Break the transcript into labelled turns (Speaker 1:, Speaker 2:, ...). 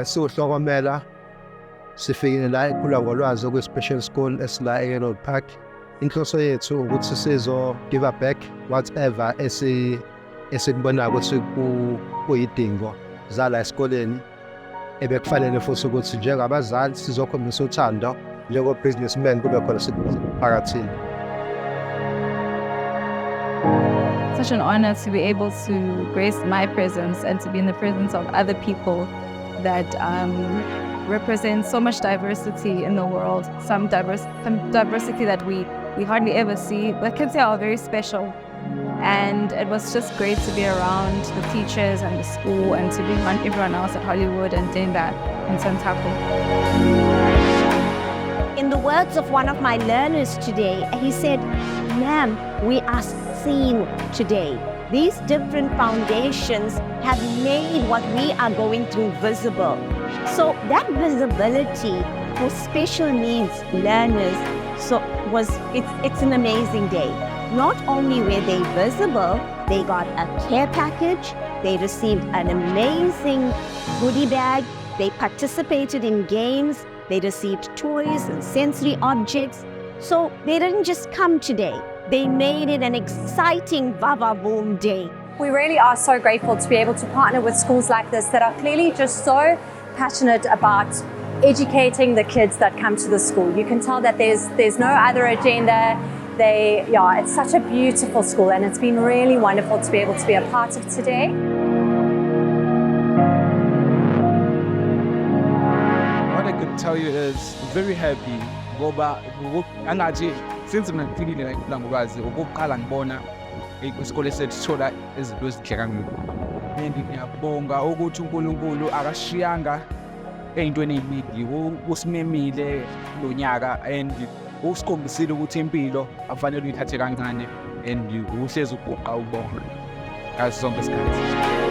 Speaker 1: siwuhlokomela sifikile la ekhula ngolwazi okwi-special school esila e-Yellow Park. Inhloso yethu ukuthi sizo-give back whatever esikubona ukuthi kuyidingo zala esikoleni ebekufanele futhi ukuthi njengabazali sizokhombisa uthando njengo-businessman kube khona siphakathini.
Speaker 2: Such an honor to be able to grace my presence and to be in the presence of other people that represent so much diversity in the world, some diversity that we hardly ever see, but can say are very special. And it was just great to be around the teachers and the school and to be around everyone else at Hollywood and doing that in Santaco.
Speaker 3: In the words of one of my learners today, he said, "Ma'am, we are seen today. These different foundations have made what we are going through visible." So that visibility for special needs learners, it's an amazing day. Not only were they visible, they got a care package, they received an amazing goodie bag, they participated in games, they received toys and sensory objects. So they didn't just come today, they made it an exciting Vava Boom day.
Speaker 4: We really are so grateful to be able to partner with schools like this that are clearly just so passionate about educating the kids that come to the school. You can tell that there's no other agenda. It's such a beautiful school, and it's been really wonderful to be able to be a part of today.
Speaker 5: What I could tell you is very happy ngoba angathi since ngifikile la ngolwazi okokuqala ngibona isikole sethu sithola izinto ezinhle kangaka. And ngiyabonga ukuthi uNkulunkulu akashiyanga eyintweni eziningi usimemile lo nyaka and usikhombisile ukuthi impilo afanele uyithathe kancane and uhlezi ugoqa ubonga ngaso sonke isikhathi.